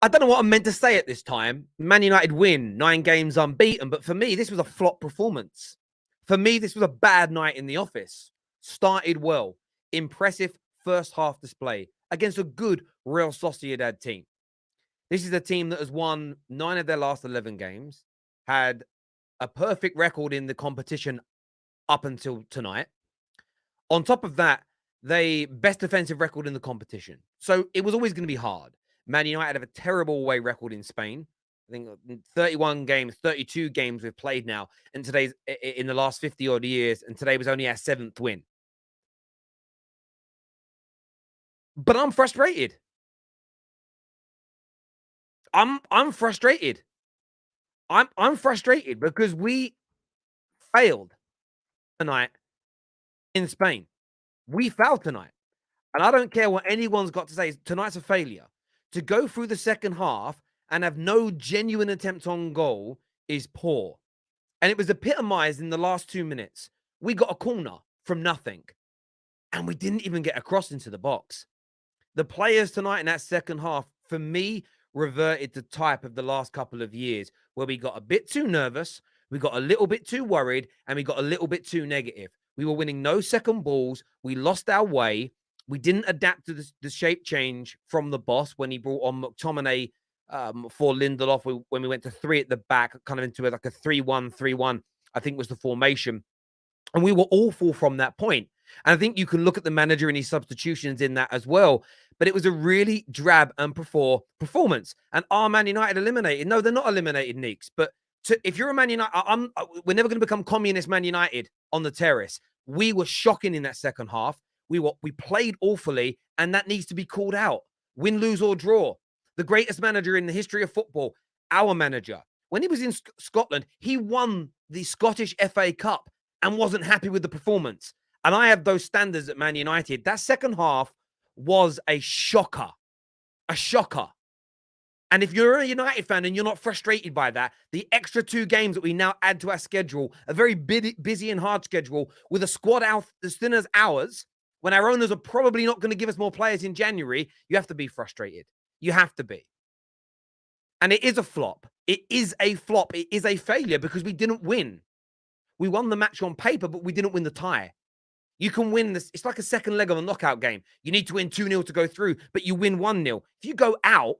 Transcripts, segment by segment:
I don't know what I'm meant to say at this time. Man United win, 9 games unbeaten. But for me, this was a flop performance. For me, this was a bad night in the office. Started well. Impressive first half display against a good Real Sociedad team. This is a team that has won 9 of their last 11 games, had a perfect record in the competition up until tonight. On top of that, they best defensive record in the competition. So it was always going to be hard. Man United have a terrible away record in Spain. I think 31 games, 32 games we've played now, and today's in the last 50 odd years, and today was only our 7th win. But I'm frustrated. I'm frustrated. I'm frustrated because we failed tonight in Spain. We failed tonight. And I don't care what anyone's got to say. Tonight's a failure. To go through the second half and have no genuine attempt on goal is poor. And it was epitomized in the last 2 minutes. We got a corner from nothing. And we didn't even get a cross into the box. The players tonight in that second half, for me, reverted to type of the last couple of years where we got a bit too nervous, we got a little bit too worried, and we got a little bit too negative. We were winning no second balls. We lost our way. We didn't adapt to the shape change from the boss when he brought on McTominay for Lindelof when we went to 3 at the back, kind of into like a 3-1-3-1, I think was the formation. And we were awful from that point. And I think you can look at the manager and his substitutions in that as well. But it was a really drab and poor performance. And are Man United eliminated? No, they're not eliminated, Neeks. But if you're a Man United, we're never going to become communist Man United on the terrace. We were shocking in that second half. We played awfully, and that needs to be called out. Win, lose, or draw. The greatest manager in the history of football, our manager. When he was in Scotland, he won the Scottish FA Cup and wasn't happy with the performance. And I have those standards at Man United. That second half was a shocker. A shocker. And if you're a United fan and you're not frustrated by that, the extra 2 games that we now add to our schedule, a very busy and hard schedule with a squad out as thin as ours, when our owners are probably not going to give us more players in January, you have to be frustrated. You have to be. And it is a flop. It is a flop. It is a failure because we didn't win. We won the match on paper, but we didn't win the tie. You can win this. It's like a second leg of a knockout game. You need to win 2-0 to go through, but you win 1-0. If you go out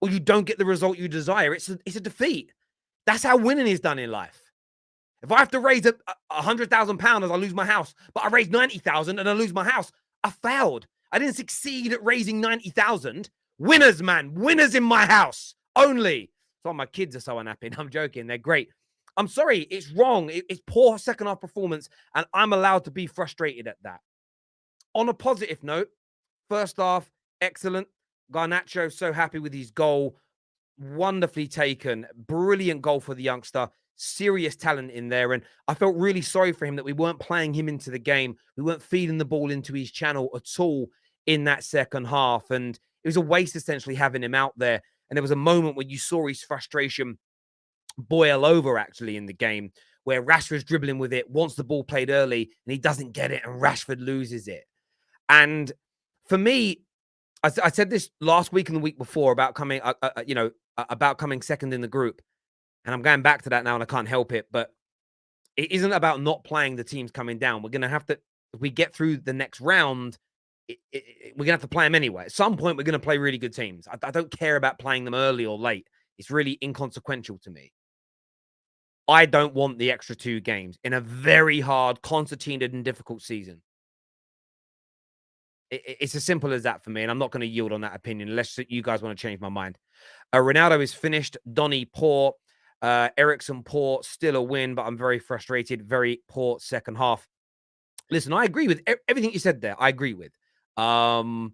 or you don't get the result you desire, it's a defeat. That's how winning is done in life. If I have to raise £100,000 as I lose my house, but I raise 90,000 and I lose my house, I failed. I didn't succeed at raising 90,000. Winners, man. Winners in my house. Only. So my kids are so unhappy. I'm joking. They're great. I'm sorry. It's wrong. It's poor second half performance, and I'm allowed to be frustrated at that. On a positive note, first half, excellent. Garnacho, so happy with his goal. Wonderfully taken. Brilliant goal for the youngster. Serious talent in there. And I felt really sorry for him that we weren't playing him into the game. We weren't feeding the ball into his channel at all in that second half. And it was a waste, essentially, having him out there. And there was a moment when you saw his frustration boil over, actually, in the game, where Rashford's dribbling with it, wants the ball played early, and he doesn't get it, and Rashford loses it. And for me, I said this last week and the week before about coming, about coming second in the group. And I'm going back to that now, and I can't help it. But it isn't about not playing the teams coming down. We're going to have to, if we get through the next round, we're going to have to play them anyway. At some point, we're going to play really good teams. I don't care about playing them early or late. It's really inconsequential to me. I don't want the extra 2 games in a very hard, concertinaed and difficult season. It's as simple as that for me, and I'm not going to yield on that opinion unless you guys want to change my mind. Ronaldo is finished. Donny poor. Eriksen poor. Still a win, but I'm very frustrated. Very poor second half. Listen, I agree with everything you said there. I agree with. Barring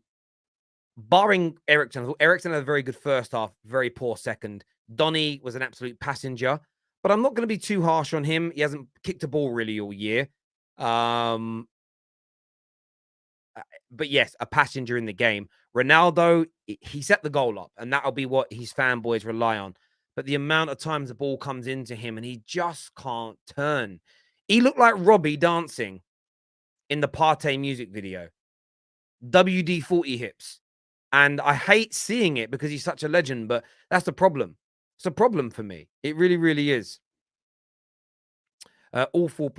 Eriksen, I thought Eriksen had a very good first half, very poor second. Donny was an absolute passenger, but I'm not going to be too harsh on him. He hasn't kicked a ball really all year. But yes, a passenger in the game. Ronaldo, he set the goal up, and that'll be what his fanboys rely on. But the amount of times the ball comes into him and he just can't turn. He looked like Robbie dancing in the Partey music video. WD-40 hips. And I hate seeing it because he's such a legend, but that's the problem. It's a problem for me. It really, really is. Awful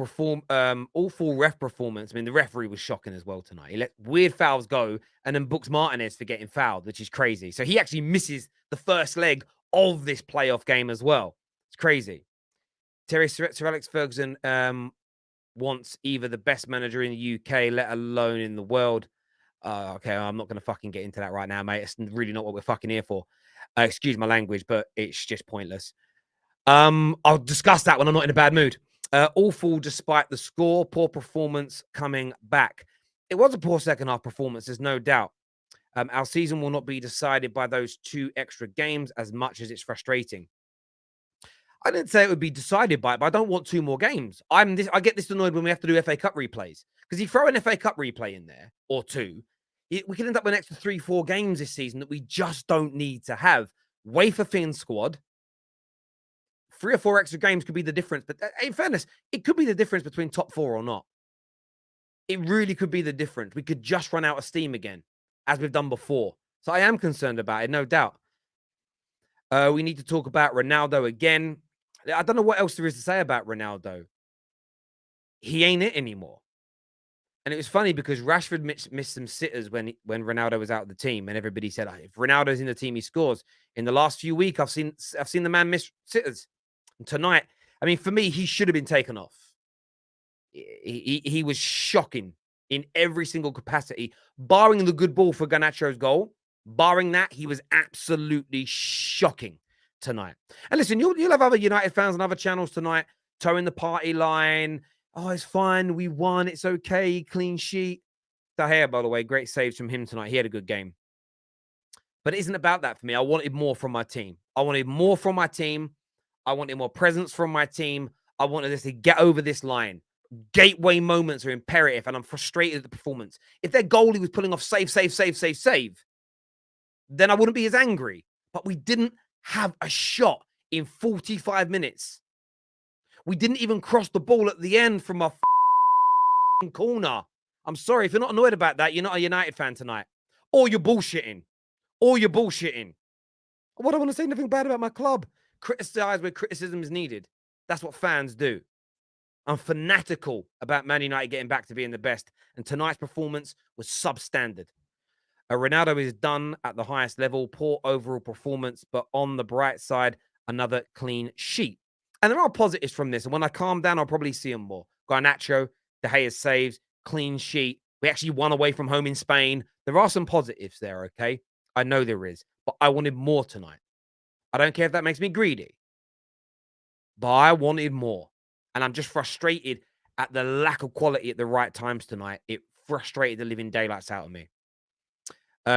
ref performance. I mean, the referee was shocking as well tonight. He let weird fouls go and then books Martinez for getting fouled, which is crazy. So he actually misses the first leg of this playoff game as well. It's crazy. Sir Alex Ferguson wants either the best manager in the UK, let alone in the world. Okay, I'm not going to fucking get into that right now, mate. It's really not what we're fucking here for. Excuse my language, but it's just pointless. I'll discuss that when I'm not in a bad mood. Awful despite the score, poor performance coming back. It was a poor second half performance, there's no doubt. Our season will not be decided by those 2 extra games as much as it's frustrating. I didn't say it would be decided by it, but I don't want 2 more games. I get this annoyed when we have to do FA Cup replays because you throw an FA Cup replay in there or 2, we could end up with an extra 3-4 games this season that we just don't need to have. Wafer thin squad. 3 or 4 extra games could be the difference. But in fairness, it could be the difference between top 4 or not. It really could be the difference. We could just run out of steam again, as we've done before. So I am concerned about it, no doubt. We need to talk about Ronaldo again. I don't know what else there is to say about Ronaldo. He ain't it anymore. And it was funny because Rashford missed some sitters when Ronaldo was out of the team, and everybody said, if Ronaldo's in the team, he scores. In the last few weeks, I've seen the man miss sitters. And tonight, I mean, for me, he should have been taken off. He was shocking in every single capacity, barring the good ball for Garnacho's goal. Barring that, he was absolutely shocking tonight. And listen, you'll have other United fans on other channels tonight towing the party line. Oh, it's fine. We won. It's okay. Clean sheet. De Gea, by the way, great saves from him tonight. He had a good game. But it isn't about that for me. I wanted more from my team. I wanted more from my team. I wanted more presence from my team. I wanted us to get over this line. Gateway moments are imperative, and I'm frustrated at the performance. If their goalie was pulling off save, then I wouldn't be as angry. But we didn't have a shot in 45 minutes. We didn't even cross the ball at the end from a corner. I'm sorry, if you're not annoyed about that, you're not a United fan tonight. Or you're bullshitting. What do I want to say nothing bad about my club? Criticize where criticism is needed. That's what fans do. I'm fanatical about Man United getting back to being the best, and tonight's performance was substandard. Ronaldo is done at the highest level, poor overall performance, but on the bright side, another clean sheet. And there are positives from this, and when I calm down, I'll probably see them more. Garnacho, De Gea saves, clean sheet. We actually won away from home in Spain. There are some positives there, okay? I know there is, but I wanted more tonight. I don't care if that makes me greedy, but I wanted more. And I'm just frustrated at the lack of quality at the right times tonight. It frustrated the living daylights out of me.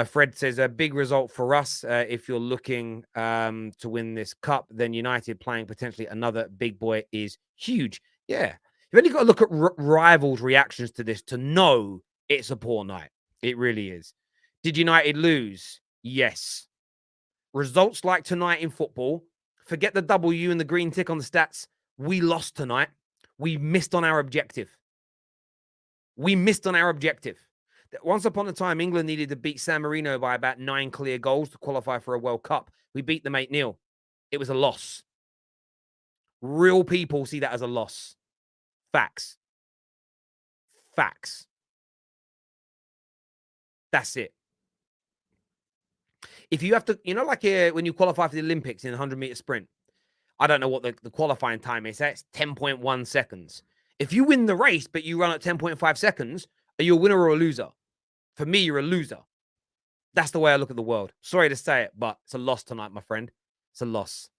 Fred says, a big result for us. If you're looking to win this cup, then United playing potentially another big boy is huge. Yeah. You've only got to look at rivals' reactions to this to know it's a poor night. It really is. Did United lose? Yes. Results like tonight in football, forget the W and the green tick on the stats. We lost tonight. We missed on our objective. Once upon a time, England needed to beat San Marino by about 9 clear goals to qualify for a World Cup. We beat them 8-0. It was a loss. Real people see that as a loss. Facts. That's it. If you have to, like when you qualify for the Olympics in the 100-meter sprint, I don't know what the qualifying time is. That's 10.1 seconds. If you win the race, but you run at 10.5 seconds, are you a winner or a loser? For me, you're a loser. That's the way I look at the world. Sorry to say it, but it's a loss tonight, my friend. It's a loss.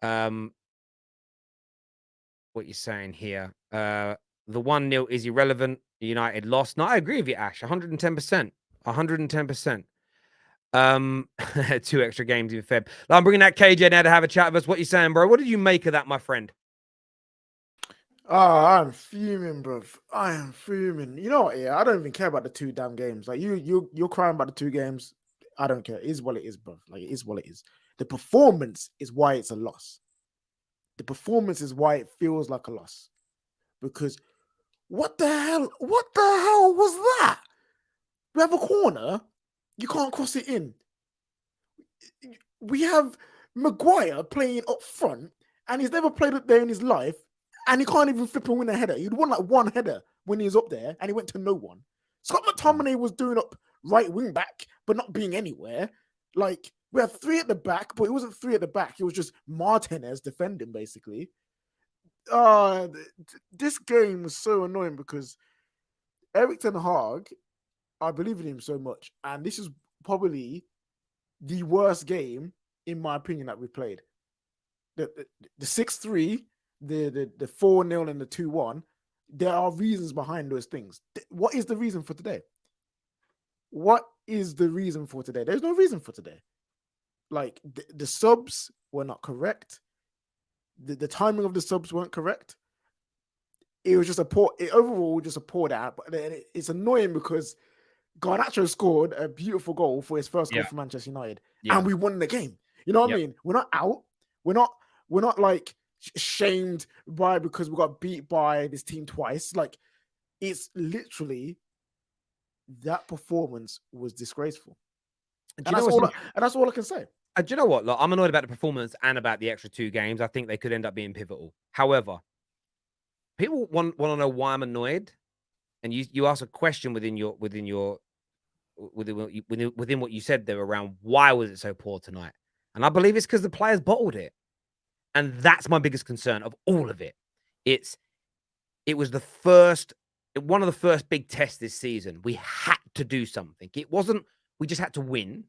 What you're saying here. The 1-0 is irrelevant. United lost. No, I agree with you, Ash. 110%. 110%. 2 extra games in Feb. I'm bringing that KJ now to have a chat with us. What you saying, bro? What did you make of that, my friend? Oh, I'm fuming, bro. I am fuming. You know what? Yeah, I don't even care about the 2 damn games. Like you're crying about the 2 games. I don't care. It is what it is, bro. Like it is what it is. The performance is why it's a loss. The performance is why it feels like a loss. Because what the hell was that? We have a corner. You can't cross it in. We have Maguire playing up front, and he's never played up there in his life, and he can't even flip and win a header. He'd won like one header when he was up there, and he went to no one. Scott McTominay was doing up right wing back, but not being anywhere. Like, we have three at the back, but it wasn't three at the back. It was just Martinez defending, basically. This game was so annoying because Eric Ten Hag, I believe in him so much, and this is probably the worst game, in my opinion, that we played. The 6-3, the 4-0 and the 2-1, there are reasons behind those things. What is the reason for today? What is the reason for today? There's no reason for today. Like, the subs were not correct. The timing of the subs weren't correct. It was just overall just a poor out. But it's annoying because Garnacho scored a beautiful goal for his first goal for Manchester United, and we won the game. You know what I mean? We're not out. We're not like shamed because we got beat by this team twice. Like, it's literally that performance was disgraceful. And that's all I can say. Do you know what? Look, I'm annoyed about the performance and about the extra 2 games. I think they could end up being pivotal. However, people want to know why I'm annoyed, and you ask a question within what you said there around why was it so poor tonight, and I believe it's because the players bottled it, and that's my biggest concern of all of it. It was one of the first big tests this season. We had to do something. It wasn't we just had to win.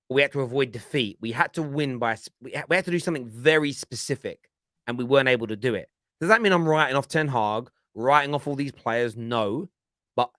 We had to avoid defeat. We had to win we had to do something very specific, and we weren't able to do it. Does that mean I'm writing off Ten Hag, writing off all these players? No. But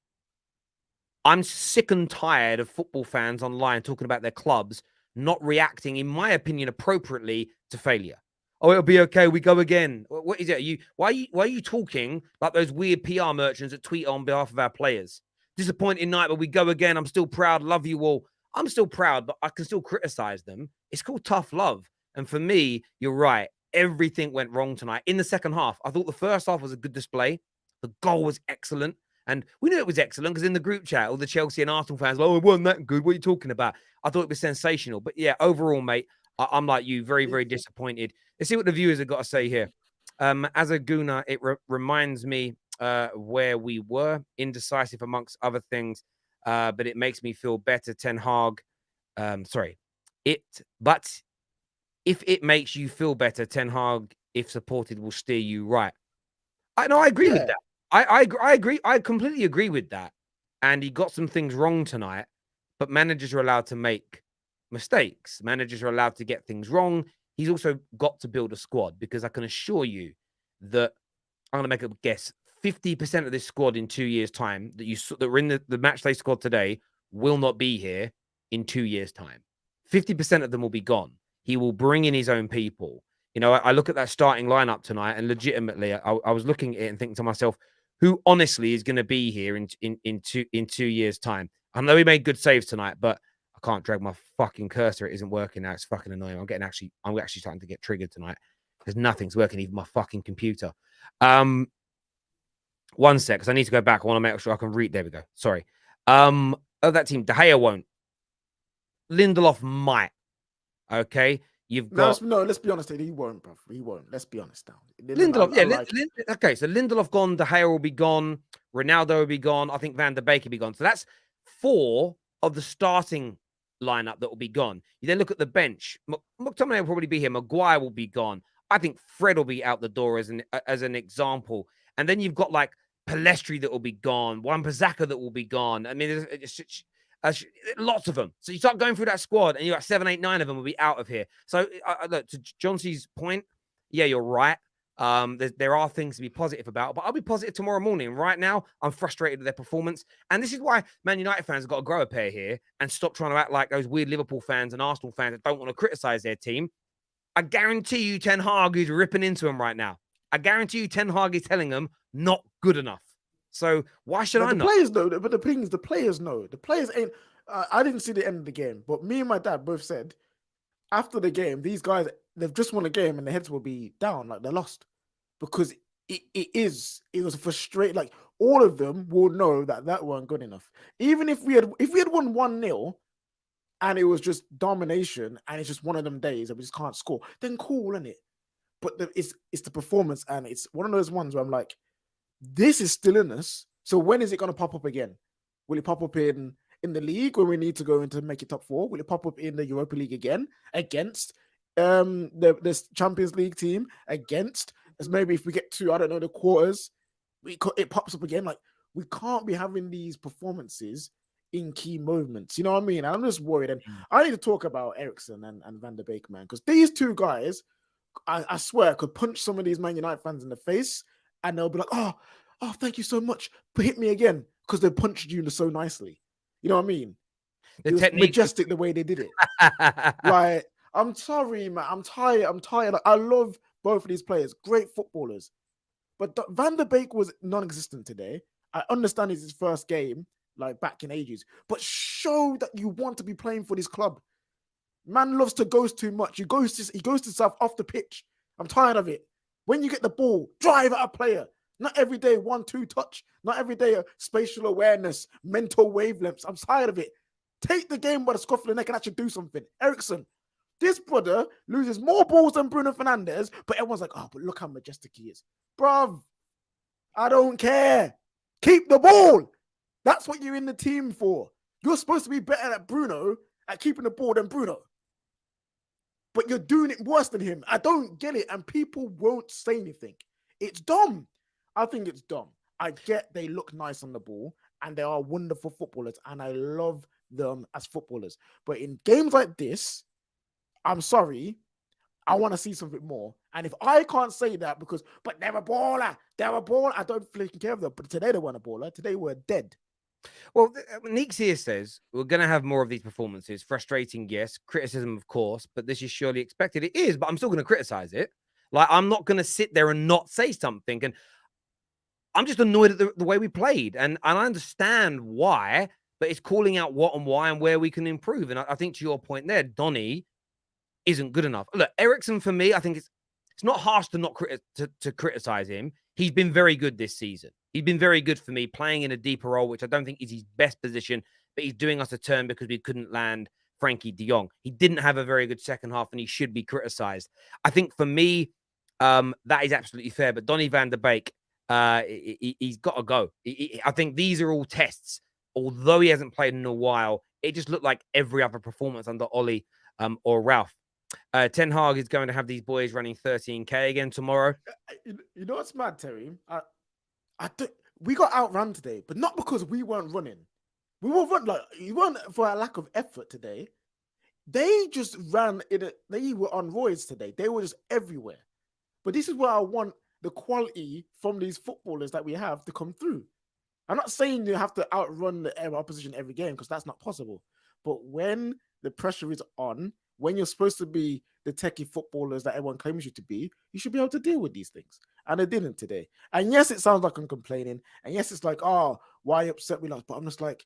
I'm sick and tired of football fans online talking about their clubs not reacting, in my opinion, appropriately to failure. Oh, it'll be okay. We go again. What is it? Why are you talking like those weird PR merchants that tweet on behalf of our players? Disappointing night, but we go again. I'm still proud. Love you all. I'm still proud, but I can still criticize them. It's called tough love. And for me, you're right. Everything went wrong tonight. In the second half, I thought the first half was a good display. The goal was excellent. And we knew it was excellent because in the group chat, all the Chelsea and Arsenal fans were, oh, it wasn't that good. What are you talking about? I thought it was sensational. But yeah, overall, mate, I'm like you, very, very disappointed. Let's see what the viewers have got to say here. As a Gooner, it reminds me where we were, indecisive amongst other things. But it makes me feel better. Ten Hag, but if it makes you feel better, Ten Hag, if supported, will steer you right. I agree with that. I agree. I completely agree with that. And he got some things wrong tonight, but managers are allowed to make mistakes. Managers are allowed to get things wrong. He's also got to build a squad, because I can assure you that I'm going to make a guess. 50% of this squad in 2 years' time that were in the match day squad today will not be here in 2 years' time. 50% of them will be gone. He will bring in his own people. You know, I look at that starting lineup tonight, and legitimately, I was looking at it and thinking to myself, who honestly is going to be here in 2 years' time? I know he made good saves tonight, but I can't drag my fucking cursor. It isn't working now. It's fucking annoying. I'm actually starting to get triggered tonight because nothing's working, even my fucking computer. 1 sec, because I need to go back. I want to make sure I can read. There we go. Sorry. Of that team, De Gea won't. Lindelof might. Okay. You've got let's be honest. He won't, bro. He won't. Let's be honest now. Lindelof. Okay, so Lindelof gone. De Gea will be gone. Ronaldo will be gone. I think Van der Beek will be gone. So that's 4 of the starting lineup that will be gone. You then look at the bench. McTominay will probably be here. Maguire will be gone. I think Fred will be out the door as an example. And then you've got like Palestri that will be gone. Wan-Bissaka that will be gone. I mean, lots of them. So you start going through that squad, and you got 7, 8, 9 of them will be out of here. So look, to John C's point, yeah, you're right. There are things to be positive about, but I'll be positive tomorrow morning. Right now, I'm frustrated with their performance, and this is why Man United fans have got to grow a pair here and stop trying to act like those weird Liverpool fans and Arsenal fans that don't want to criticize their team. I guarantee you, Ten Hag is ripping into them right now. I guarantee you, Ten Hag is telling them not good enough. So why should I not? The players know, but the thing is, the players know. The players ain't. I didn't see the end of the game, but me and my dad both said after the game, these guys, they've just won a game and their heads will be down, like they're lost, because it was frustrating. Like, all of them will know that weren't good enough. Even if we had won 1-0, and it was just domination, and it's just one of them days that we just can't score, then cool, isn't it? But it's the performance, and it's one of those ones where I'm like, this is still in us. So when is it going to pop up again? Will it pop up in the league when we need to go into make it top 4? Will it pop up in the Europa League again against the Champions League team, against as maybe if we get to, I don't know, the quarters, it pops up again? Like, we can't be having these performances in key moments. You know what I mean? I'm just worried. And I need to talk about Eriksen and Van der Beek, man, because these two guys, I swear, could punch some of these Man United fans in the face, and they'll be like, oh, thank you so much, but hit me again, because they punched you so nicely. You know what I mean? It was majestic the way they did it. Like, I'm sorry, man. I'm tired. I love both of these players, great footballers. But Van der Beek was non-existent today. I understand it's his first game, like back in ages, but show that you want to be playing for this club. Man loves to ghost too much. He ghosts himself off the pitch. I'm tired of it. When you get the ball, drive at a player. Not every day 1-2 touch. Not every day spatial awareness, mental wavelengths. I'm tired of it. Take the game by the scruff of the neck and actually do something. Eriksen, this brother loses more balls than Bruno Fernandes, but everyone's like, oh, but look how majestic he is. Bruv, I don't care. Keep the ball. That's what you're in the team for. You're supposed to be better at Bruno, at keeping the ball, than Bruno. But you're doing it worse than him. I don't get it. And people won't say anything. It's dumb. I think it's dumb. I get they look nice on the ball and they are wonderful footballers, and I love them as footballers. But in games like this, I'm sorry, I want to see something more. And if I can't say that but they're a baller, I don't freaking care of them. But today they weren't a baller. Today we're dead. Well, Neeks here says we're going to have more of these performances. Frustrating, yes. Criticism, of course, but this is surely expected. It is, but I'm still going to criticize it. Like, I'm not going to sit there and not say something. And I'm just annoyed at the way we played. And I understand why, but it's calling out what and why and where we can improve. And I think to your point there, Donny isn't good enough. Look, Eriksen, for me, I think it's not harsh to not to criticize him. He's been very good this season. He's been very good for me, playing in a deeper role, which I don't think is his best position, but he's doing us a turn because we couldn't land Frankie de Jong. He didn't have a very good second half, and he should be criticized. I think for me, that is absolutely fair. But Donny van der Beek, he's got to go. I think these are all tests. Although he hasn't played in a while, it just looked like every other performance under Ollie or Ralph. Ten Hag is going to have these boys running 13K again tomorrow. You know what's mad, Terry? We got outrun today, but not because we weren't running. We were you weren't for a lack of effort today. They just ran they were on roids today. They were just everywhere. But this is where I want the quality from these footballers that we have to come through. I'm not saying you have to outrun the opposition every game, because that's not possible. But when the pressure is on, when you're supposed to be the techie footballers that everyone claims you to be, you should be able to deal with these things. And they didn't today. And yes, it sounds like I'm complaining. And yes, it's like, oh, why upset we lost? But I'm just like,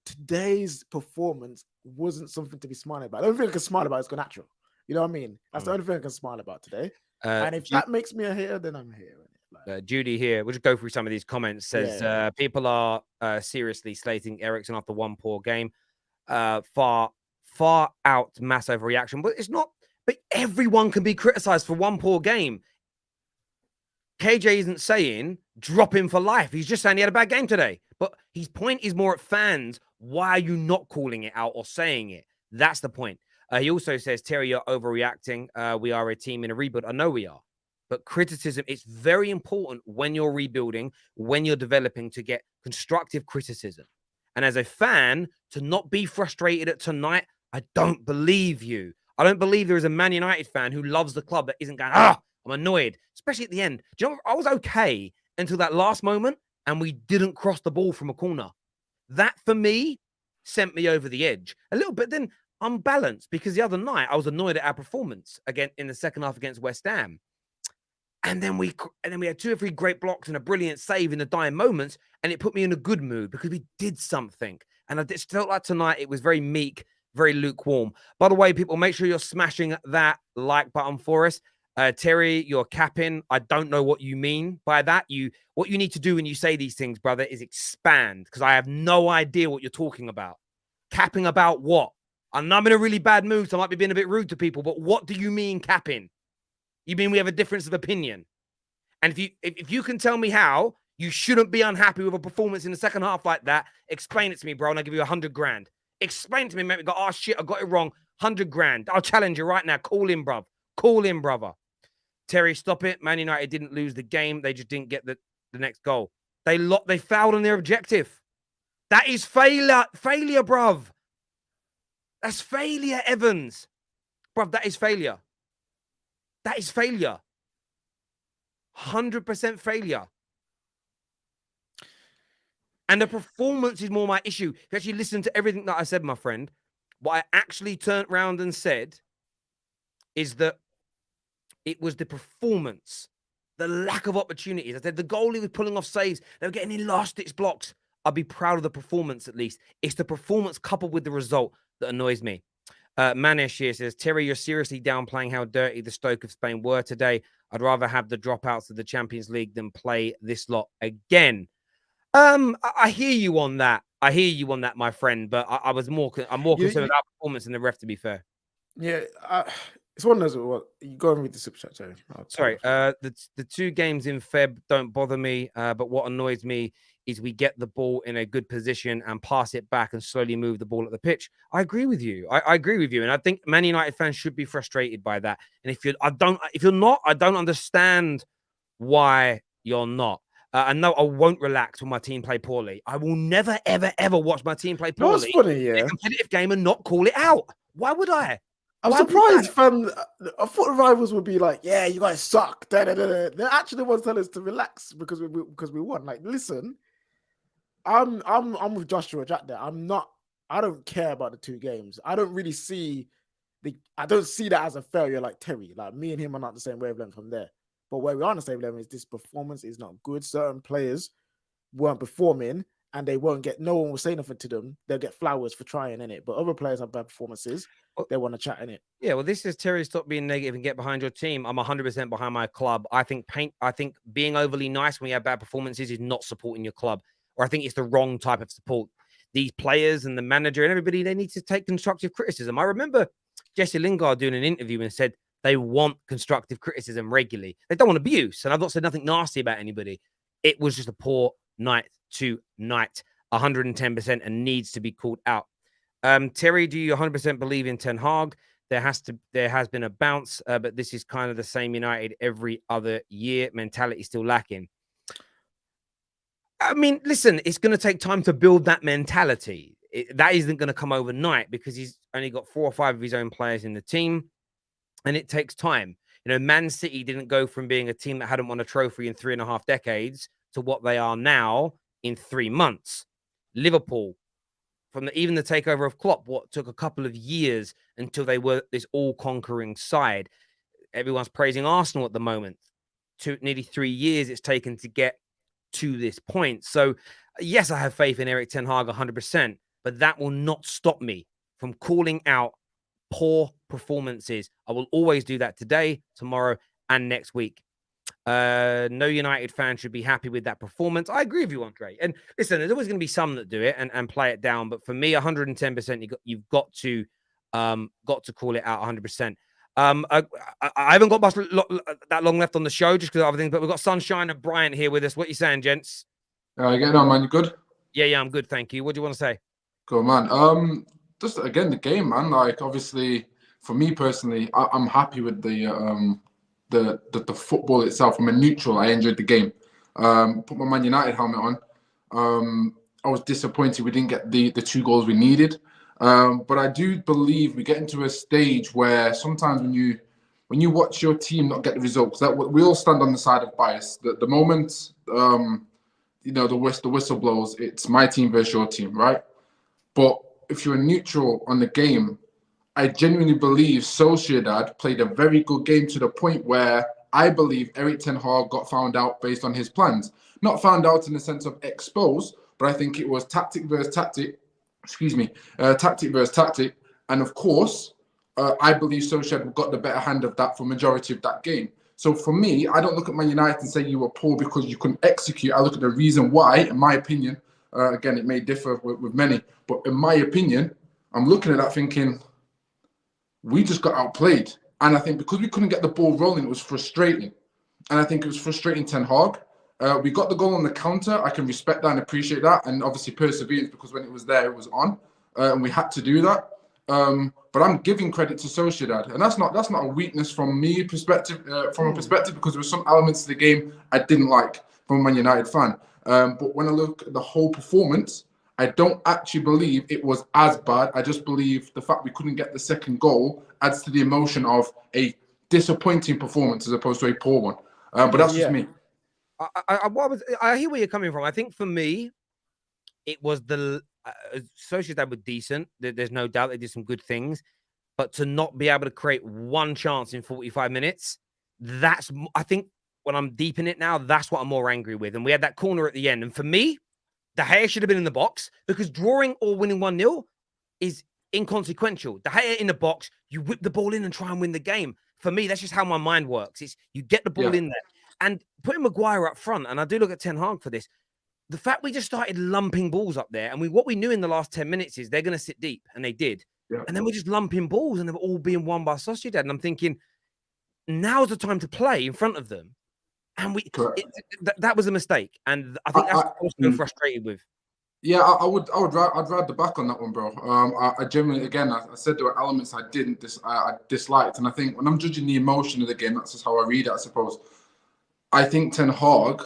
today's performance wasn't something to be smiling about. The only thing I can smile about is Garnacho. You know what I mean? That's the only thing I can smile about today. And if that makes me a hater, then I'm a hater. Judy here, we'll just go through some of these comments. Says people are seriously slating Eriksen after one poor game. Far out mass overreaction, but it's not. But everyone can be criticized for one poor game. KJ isn't saying drop him for life. He's just saying he had a bad game today. But his point is more at fans. Why are you not calling it out or saying it? That's the point. He also says, Terry, you're overreacting. We are a team in a rebuild. I know we are. But criticism, it's very important when you're rebuilding, when you're developing, to get constructive criticism. And as a fan, to not be frustrated at tonight, I don't believe you. I don't believe there is a Man United fan who loves the club that isn't going, I'm annoyed, especially at the end. Do you know, I was okay until that last moment, and we didn't cross the ball from a corner. That, for me, sent me over the edge a little bit. Then I'm balanced, because the other night I was annoyed at our performance again in the second half against West Ham. And then we had 2 or 3 great blocks and a brilliant save in the dying moments, and it put me in a good mood because we did something. And I just felt like tonight it was very meek, very lukewarm. By the way, people, make sure you're smashing that like button for us. Terry, you're capping. I don't know what you mean by that. What you need to do when you say these things, brother, is expand, because I have no idea what you're talking about. Capping about what? I'm in a really bad mood, so I might be being a bit rude to people, but what do you mean capping? You mean we have a difference of opinion? And if you can tell me how you shouldn't be unhappy with a performance in the second half like that, explain it to me, bro, and I'll give you 100 grand. Explain to me, mate. We got, oh shit, I got it wrong. 100 grand. I'll challenge you right now. Call in, bruv. Call in, brother. Terry, stop it. Man United didn't lose the game. They just didn't get the next goal. They fouled on their objective. That is failure, bruv. That's failure, Evans. Bruv, that is failure. That is failure. 100% failure. And the performance is more my issue. If you actually listen to everything that I said, my friend, what I actually turned around and said is that it was the performance, the lack of opportunities. I said the goalie was pulling off saves. They were getting in last-ditch blocks. I'd be proud of the performance at least. It's the performance coupled with the result that annoys me. Manish here says, Terry, you're seriously downplaying how dirty the Stoke of Spain were today. I'd rather have the dropouts of the Champions League than play this lot again. I hear you on that. I hear you on that, my friend. But I'm more concerned about performance than the ref, to be fair. Yeah, it's one of those. What you go and read the super chat, Jerry. Sorry, the 2 games in Feb don't bother me. But what annoys me is we get the ball in a good position and pass it back and slowly move the ball at the pitch. I agree with you. I agree with you, and I think Man United fans should be frustrated by that. And if you're not, I don't understand why you're not. And no, I won't relax when my team play poorly. I will never, ever, ever watch my team play poorly in a competitive game and not call it out. Why would I? I'm surprised, fam. I thought the rivals would be like, "Yeah, you guys suck." They're actually the ones telling us to relax because we won. Like, listen, I'm with Joshua Jack there. I don't care about the 2 games. I don't really see I don't see that as a failure like Terry. Like, me and him are not the same wavelength from there. But where we are on the same level is this performance is not good. Certain players weren't performing and no one will say nothing to them. They'll get flowers for trying in it. But other players have bad performances. They want to chat in it. Yeah, well, this is Terry, stop being negative and get behind your team. I'm 100% behind my club. I think being overly nice when you have bad performances is not supporting your club. Or I think it's the wrong type of support. These players and the manager and everybody, they need to take constructive criticism. I remember Jesse Lingard doing an interview and said, they want constructive criticism regularly. They don't want abuse. And I've not said nothing nasty about anybody. It was just a poor night to night, 110%, and needs to be called out. Terry, do you 100% believe in Ten Hag? There has been a bounce, but this is kind of the same United every other year. Mentality still lacking. I mean, listen, it's going to take time to build that mentality. That isn't going to come overnight because he's only got 4 or 5 of his own players in the team. And it takes time. You know, Man City didn't go from being a team that hadn't won a trophy in 3.5 decades to what they are now in 3 months. Liverpool, from even the takeover of Klopp, what took a couple of years until they were this all-conquering side. Everyone's praising Arsenal at the moment. Nearly 3 years it's taken to get to this point. So, yes, I have faith in Erik ten Hag 100%, but that will not stop me from calling out poor performances. I will always do that today, tomorrow, and next week. No United fan should be happy with that performance. I agree with you, Andre. And listen, there's always going to be some that do it and play it down. But for me, 110%, you've got to call it out 100%. I haven't got that long left on the show just because of other things, but we've got Sunshine and Bryant here with us. What are you saying, gents? You getting on, man? You good? Yeah, I'm good, thank you. What do you want to say? Cool, man. Just again, the game, man. Like, obviously, for me personally, I'm happy with the football itself. I'm a neutral. I enjoyed the game. Put my Man United helmet on. I was disappointed we didn't get the 2 goals we needed. But I do believe we get into a stage where sometimes when you watch your team not get the results, that we all stand on the side of bias. The moment the whistle blows, it's my team versus your team, right? But if you're neutral on the game, I genuinely believe Sociedad played a very good game to the point where I believe Erik ten Hag got found out based on his plans. Not found out in the sense of exposed, but I think it was tactic versus tactic. Tactic versus tactic. And of course, I believe Sociedad got the better hand of that for majority of that game. So for me, I don't look at Man United and say you were poor because you couldn't execute. I look at the reason why, in my opinion. Again, it may differ with many, but in my opinion, I'm looking at that thinking, we just got outplayed. And I think because we couldn't get the ball rolling, it was frustrating. And I think it was frustrating Ten Hag. We got the goal on the counter. I can respect that and appreciate that. And obviously perseverance, because when it was there, it was on. And we had to do that. But I'm giving credit to Sociedad. And that's not a weakness from me perspective, from a perspective, because there were some elements of the game I didn't like from a Man United fan. But when I look at the whole performance, I don't actually believe it was as bad. I just believe the fact we couldn't get the second goal adds to the emotion of a disappointing performance as opposed to a poor one. But that's just me. I hear where you're coming from. I think for me, it was the Sociedad were decent. There's no doubt they did some good things, but to not be able to create one chance in 45 minutes, I think when I'm deep in it now, that's what I'm more angry with. And we had that corner at the end. And for me, De Gea should have been in the box, because drawing or winning 1-0 is inconsequential. De Gea in the box, you whip the ball in and try and win the game. For me, that's just how my mind works. It's you get the ball in there. And putting Maguire up front, and I do look at Ten Hag for this, the fact we just started lumping balls up there, and what we knew in the last 10 minutes is they're going to sit deep, and they did. Yeah. And then we're just lumping balls, and they're all being won by Sociedad. And I'm thinking, now's the time to play in front of them. And that was a mistake. And I think that's what I was so frustrated with. Yeah, I'd ride the back on that one, bro. I genuinely, again, I said there were elements I disliked, and I think when I'm judging the emotion of the game, that's just how I read it, I suppose. I think Ten Hag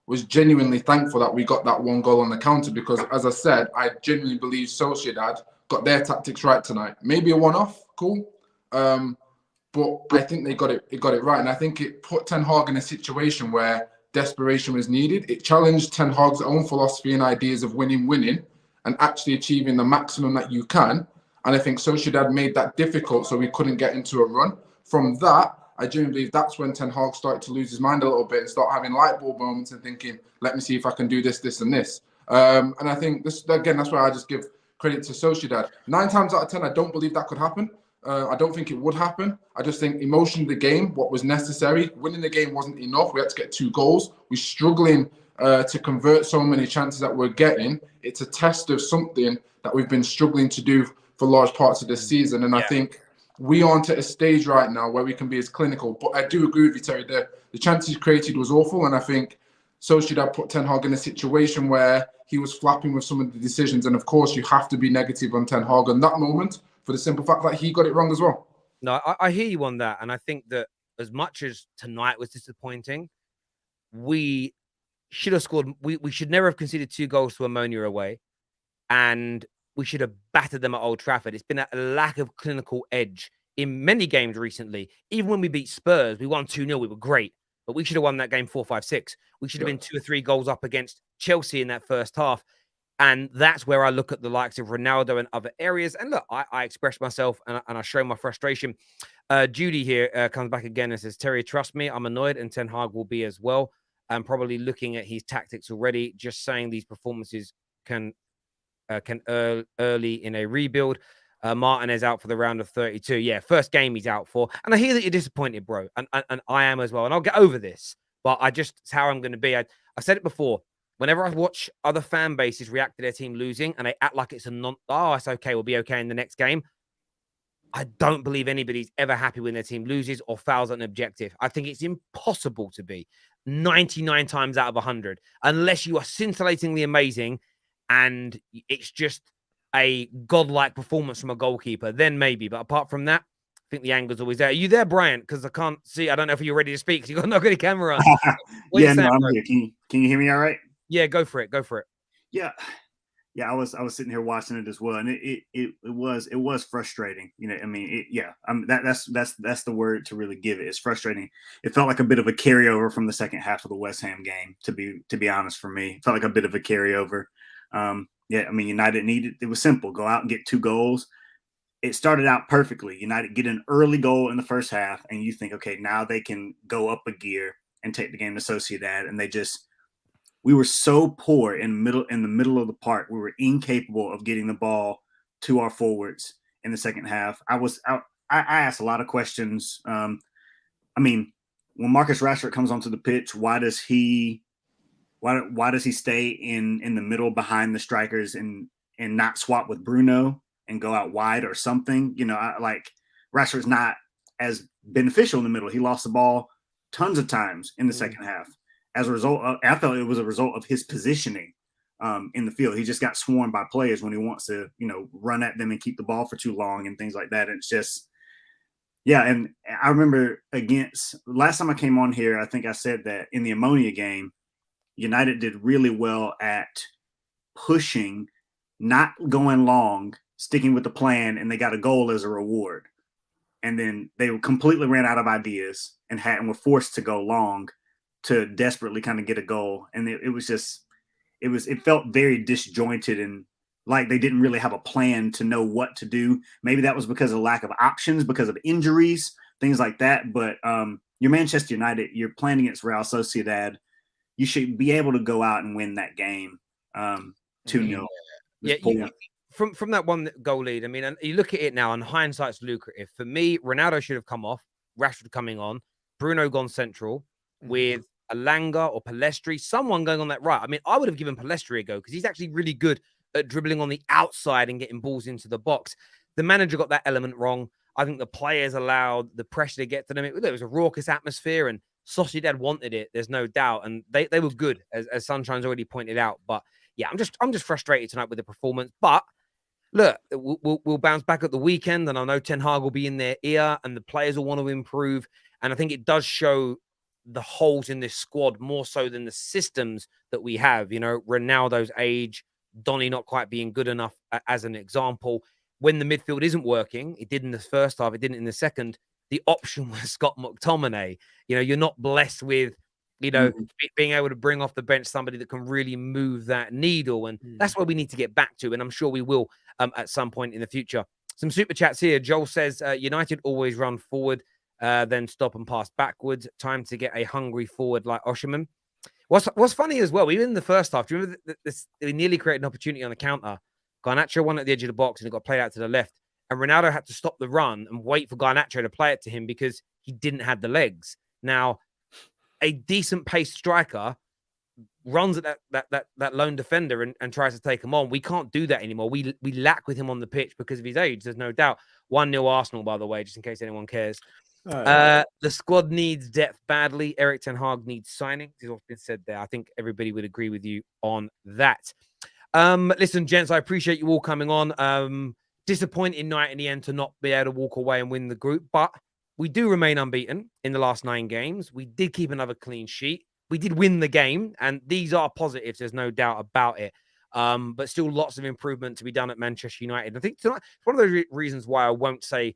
was genuinely thankful that we got that one goal on the counter, because, as I said, I genuinely believe Sociedad got their tactics right tonight. Maybe a one-off, cool, but I think they got it right, and I think it put Ten Hag in a situation where desperation was needed. It challenged Ten Hag's own philosophy and ideas of winning, and actually achieving the maximum that you can. And I think Sociedad made that difficult, so we couldn't get into a run. From that, I genuinely believe that's when Ten Hag started to lose his mind a little bit and start having light bulb moments and thinking, let me see if I can do this, this, and this. And I think this, again, that's why I just give credit to Sociedad. 9 times out of 10, I don't believe that could happen. I don't think it would happen. I just think emotion of the game, what was necessary. Winning the game wasn't enough. We had to get 2 goals. We're struggling to convert so many chances that we're getting. It's a test of something that we've been struggling to do for large parts of this season. And I think we aren't at a stage right now where we can be as clinical. But I do agree with you, Terry. The chances created was awful. And I think Sociedad put Ten Hag in a situation where he was flapping with some of the decisions. And of course, you have to be negative on Ten Hag in that moment, for the simple fact that he got it wrong as well. No, I hear you on that. And I think that as much as tonight was disappointing, we should have scored. We should never have conceded 2 goals to Ammonia away. And we should have battered them at Old Trafford. It's been a lack of clinical edge in many games recently. Even when we beat Spurs, we won 2-0. We were great. But we should have won that game 4-5-6. We should have been 2 or 3 goals up against Chelsea in that first half. And that's where I look at the likes of Ronaldo and other areas. And look, I express myself and I show my frustration. Judy here comes back again and says, Terry, trust me, I'm annoyed, and Ten Hag will be as well. I'm probably looking at his tactics already, just saying these performances can early in a rebuild. Martin is out for the round of 32. Yeah, first game he's out for. And I hear that you're disappointed, bro. And I am as well. And I'll get over this. But it's how I'm going to be. I said it before. Whenever I watch other fan bases react to their team losing and they act like it's it's okay, we'll be okay in the next game, I don't believe anybody's ever happy when their team loses or fails at an objective. I think it's impossible to be 99 times out of 100 unless you are scintillatingly amazing and it's just a godlike performance from a goalkeeper. Then maybe. But apart from that, I think the angle's always there. Are you there, Brian? Because I can't see. I don't know if you're ready to speak because you've got no good camera. Yeah, no, I'm here. Can you hear me all right? Yeah, go for it. Go for it. Yeah. I was sitting here watching it as well, and it was frustrating. You know, I mean, that's the word to really give it. It's frustrating. It felt like a bit of a carryover from the second half of the West Ham game. To be honest, for me, it felt like a bit of a carryover. I mean, United it was simple: go out and get 2 goals. It started out perfectly. United get an early goal in the first half, and you think, okay, now they can go up a gear and take the game to Sociedad, and we were so poor in the middle of the park. We were incapable of getting the ball to our forwards in the second half. I asked a lot of questions. I mean, when Marcus Rashford comes onto the pitch, why does he stay in the middle behind the strikers and not swap with Bruno? and go out wide or something. Like Rashford's not as beneficial in the middle. He lost the ball tons of times in the second half. As a result, I felt it was a result of his positioning in the field. He just got swarmed by players when he wants to, run at them and keep the ball for too long and things like that. And it's just, yeah. And I remember last time I came on here, I think I said that in the Ammonia game, United did really well at pushing, not going long, sticking with the plan, and they got a goal as a reward. And then they completely ran out of ideas and were forced to go long to desperately kind of get a goal. And it felt very disjointed and like they didn't really have a plan to know what to do. Maybe that was because of lack of options, because of injuries, things like that. But you're Manchester United, you're playing against Real Sociedad. You should be able to go out and win that game 2-0. Yeah, from that one goal lead, I mean, and you look at it now, and hindsight's lucrative. For me, Ronaldo should have come off, Rashford coming on, Bruno gone central with Alanga or Palestri, someone going on that right. I mean, I would have given Palestri a go because he's actually really good at dribbling on the outside and getting balls into the box. The manager got that element wrong. I think the players allowed the pressure to get to them. It was a raucous atmosphere, and Sociedad wanted it. There's no doubt, and they were good, as Sunshine's already pointed out. But yeah, I'm just frustrated tonight with the performance. But look, we'll bounce back at the weekend, and I know Ten Hag will be in their ear, and the players will want to improve. And I think it does show the holes in this squad more so than the systems that we have. Ronaldo's age, Donny not quite being good enough as an example. When the midfield isn't working, it did in the first half, it didn't in the second. The option was Scott McTominay. You're not blessed with, being able to bring off the bench somebody that can really move that needle. And that's where we need to get back to. And I'm sure we will at some point in the future. Some super chats here. Joel says, United always run forward, then stop and pass backwards. Time to get a hungry forward like Osherman. What's funny as well, even in the first half, do you remember we nearly created an opportunity on the counter? Garnacho won at the edge of the box and it got played out to the left. And Ronaldo had to stop the run and wait for Garnacho to play it to him because he didn't have the legs. Now, a decent paced striker runs at that lone defender and tries to take him on. We can't do that anymore. We lack with him on the pitch because of his age. There's no doubt. 1-0 Arsenal, by the way, just in case anyone cares. The squad needs depth badly. Eric Ten Hag needs signing. This has all been said there. I think everybody would agree with you on that. Listen, gents, I appreciate you all coming on. Disappointing night in the end to not be able to walk away and win the group, but we do remain unbeaten in the last 9 games. We did keep another clean sheet. We did win the game, and these are positives. There's no doubt about it. But still lots of improvement to be done at Manchester United. I think tonight, it's one of those reasons why I won't say,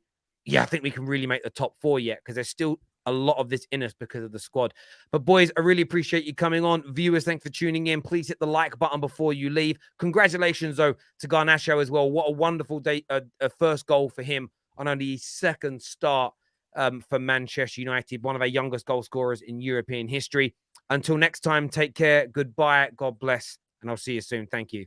I think we can really make the top 4 yet, because there's still a lot of this in us because of the squad. But boys, I really appreciate you coming on. Viewers, thanks for tuning in. Please hit the like button before you leave. Congratulations, though, to Garnacho as well. What a wonderful day, a first goal for him on only his second start for Manchester United, one of our youngest goal scorers in European history. Until next time, take care. Goodbye. God bless. And I'll see you soon. Thank you.